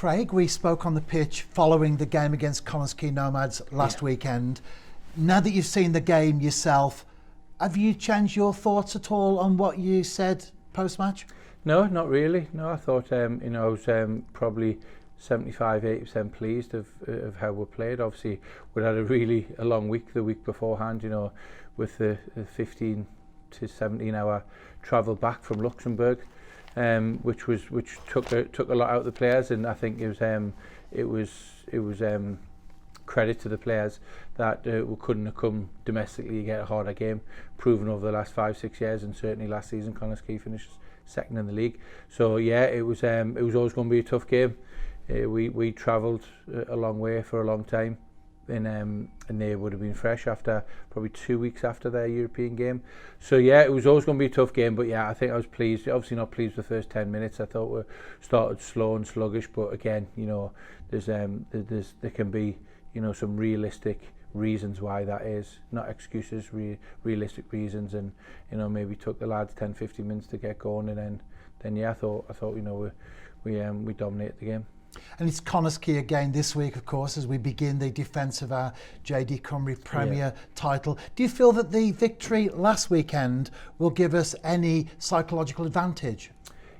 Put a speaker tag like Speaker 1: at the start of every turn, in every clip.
Speaker 1: Craig, we spoke on the pitch following the game against Quay Nomads last weekend. Now that you've seen the game yourself, have you changed your thoughts at all on what you said post-match?
Speaker 2: No, not really. No, I thought I was probably 75-80% pleased of how we played. Obviously, we had a long week the week beforehand. With the 15 to 17 hour travel back from Luxembourg, which took a lot out of the players, and I think it was credit to the players that we couldn't have come domestically to get a harder game, proven over the last 5-6 years, and certainly last season Quay finished second in the league. So yeah, it was always going to be a tough game. We travelled a long way for a long time, and they would have been fresh after probably 2 weeks after their European game. So yeah, it was always going to be a tough game, but yeah, I think I was pleased. Obviously not pleased with the first 10 minutes. I thought we started slow and sluggish, but again, there can be some realistic reasons why that is, not excuses, realistic reasons, and maybe took the lads 10-15 minutes to get going, and then yeah, I thought we dominated the game.
Speaker 1: And it's Connah's Quay again this week, of course, as we begin the defence of our JD Cymru Premier title. Do you feel that the victory last weekend will give us any psychological advantage?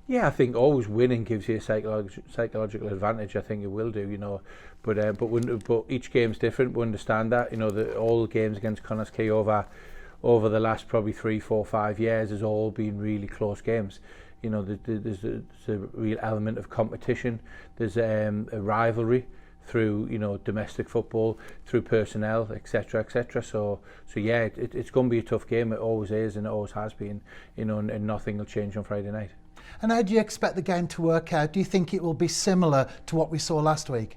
Speaker 2: Yeah, I think always winning gives you a psychological advantage. I think it will do, but each game's different. We understand that, all the games against Connah's Quay over the last probably 3, 4, 5 years has all been really close games. There's a real element of competition. There's a rivalry through domestic football, through personnel, etc., etc. So yeah, it's going to be a tough game. It always is, and it always has been. And nothing will change on Friday night.
Speaker 1: And how do you expect the game to work out? Do you think it will be similar to what we saw last week?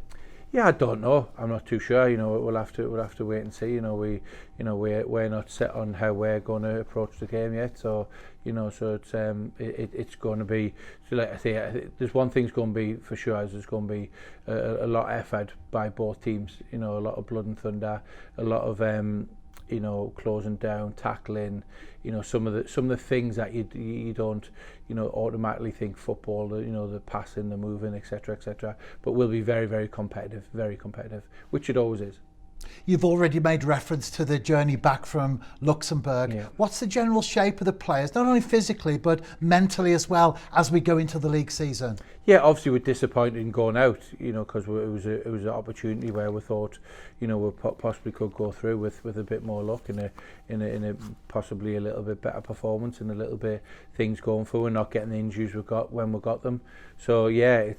Speaker 2: Yeah, I don't know. I'm not too sure. We'll have to wait and see. We're not set on how we're going to approach the game yet. So it's going to be. So like I say, there's one thing's going to be for sure. Is there's going to be a lot of effort by both teams. A lot of blood and thunder. A lot of closing down, tackling. Some of the things that you don't automatically think football. The passing, the moving, etc., etc. But we'll be very, very competitive, which it always is.
Speaker 1: You've already made reference to the journey back from Luxembourg. Yeah. What's the general shape of the players, not only physically but mentally as well, as we go into the league season?
Speaker 2: Yeah, obviously we're disappointed in going out, because it was an opportunity where we thought, we possibly could go through with a bit more luck and in a possibly a little bit better performance and a little bit things going forward, not getting the injuries we got when we got them. So yeah,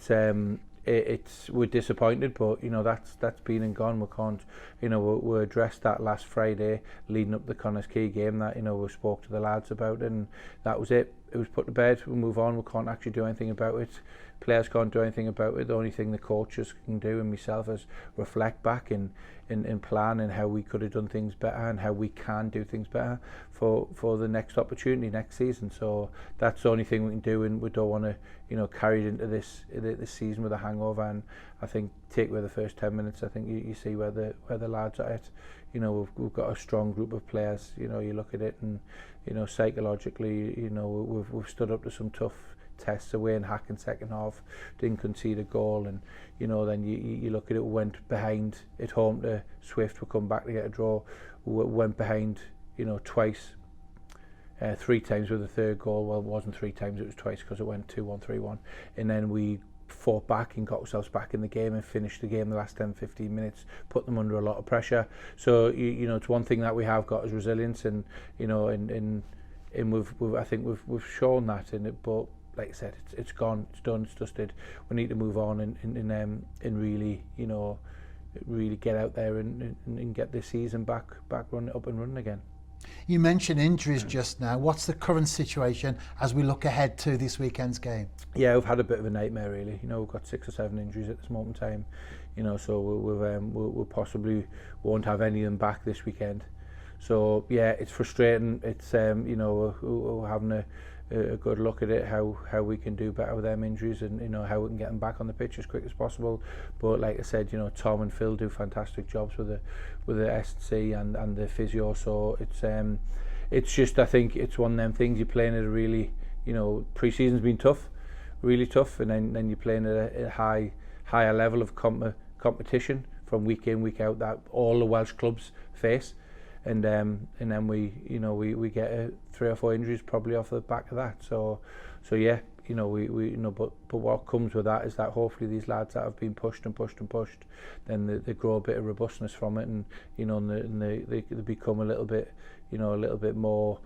Speaker 2: we're disappointed, but that's been and gone. We can't, we addressed that last Friday leading up the Connah's Quay game. That we spoke to the lads about it, and that was it. It was put to bed. We move on. We can't actually do anything about it. Players can't do anything about it. The only thing the coaches can do, and myself, is reflect back and plan and how we could have done things better and how we can do things better for the next opportunity next season. So that's the only thing we can do, and we don't want to carry it into this season with a hangover. And I think take away the first 10 minutes, I think you see where the lads are at. We've got a strong group of players. You look at it, and psychologically, we've stood up to some tough tests away in Hack in second half, didn't concede a goal, and then you look at it, went behind at home to Swift, we come back to get a draw, went behind twice, 3 times with the third goal. Well, it wasn't 3 times, it was twice, because it went 2-1, 3-1, and then we fought back and got ourselves back in the game and finished the game the last 10-15 minutes, put them under a lot of pressure. So it's one thing that we have got is resilience, and I think we've shown that in it. But like I said, it's gone, it's done, it's dusted. We need to move on and really, really get out there and get this season back up and running again.
Speaker 1: You mentioned injuries just now. What's the current situation as we look ahead to this weekend's game?
Speaker 2: Yeah, we've had a bit of a nightmare really. We've got 6 or 7 injuries at this moment in time. So we'll possibly won't have any of them back this weekend. So yeah, it's frustrating. It's we're having a good look at it, how we can do better with them injuries, and how we can get them back on the pitch as quick as possible. But like I said, Tom and Phil do fantastic jobs with the S&C and the physio. So it's just, I think it's one of them things. You're playing at a really, pre-season's been tough, really tough, and then you're playing at a high higher level of competition from week in, week out that all the Welsh clubs face. And then we get 3 or 4 injuries probably off the back of that. So yeah, but what comes with that is that hopefully these lads that have been pushed, then they grow a bit of robustness from it, and and they become a little bit more,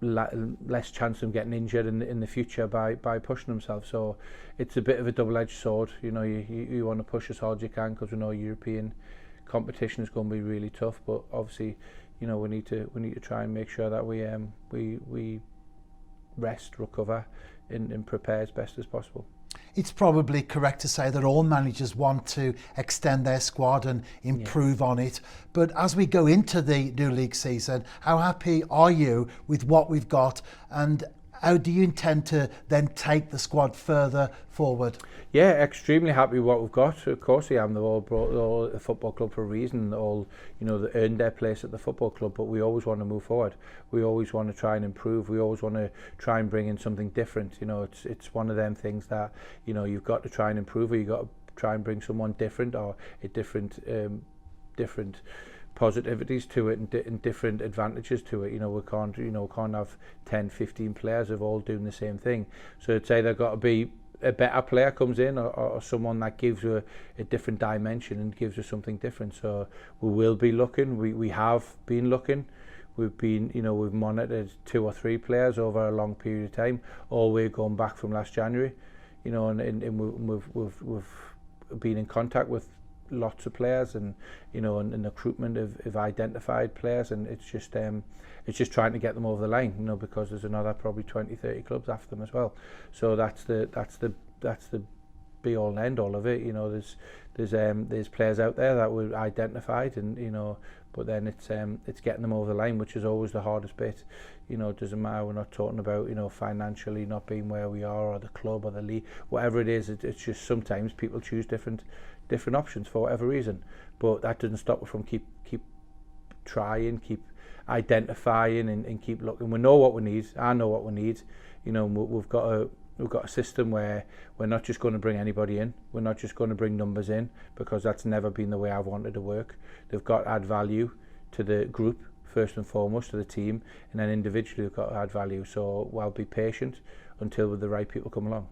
Speaker 2: less chance of getting injured in the future by pushing themselves. So it's a bit of a double-edged sword. You want to push as hard as you can, because we know European competition is going to be really tough, but obviously we need to try and make sure that we rest, recover, and prepare as best as possible.
Speaker 1: It's probably correct to say that all managers want to extend their squad and improve on it. But as we go into the new league season, how happy are you with what we've got, and how do you intend to then take the squad further forward?
Speaker 2: Yeah, extremely happy with what we've got. Of course I am. They've all brought the football club for a reason. All, they earned their place at the football club, but we always want to move forward. We always want to try and improve. We always want to try and bring in something different. It's one of them things that, you've got to try and improve, or you've got to try and bring someone different, or a different positivities to it, and different advantages to it. We can't have 10, 15 players of all doing the same thing. So it's either got to be a better player comes in, or someone that gives you a different dimension and gives you something different. So we will be looking. We have been looking. We've been, we've monitored 2 or 3 players over a long period of time, all the way going back from last January. And we've been in contact with lots of players, and and recruitment have identified players, and it's just trying to get them over the line, because there's another probably 20-30 clubs after them as well. So that's the be all and end all of it. There's players out there that were identified, and but then it's getting them over the line, which is always the hardest bit. It doesn't matter, we're not talking about financially not being where we are, or the club, or the league, whatever it is. It's just sometimes people choose different options for whatever reason, but that doesn't stop us from keep trying, keep identifying, and keep looking. We know what we need. I know what we need. We've got a system where we're not just going to bring anybody in. We're not just going to bring numbers in, because that's never been the way I've wanted to work. They've got to add value to the group first and foremost, to the team, and then individually they've got to add value. So I'll be patient until the right people come along.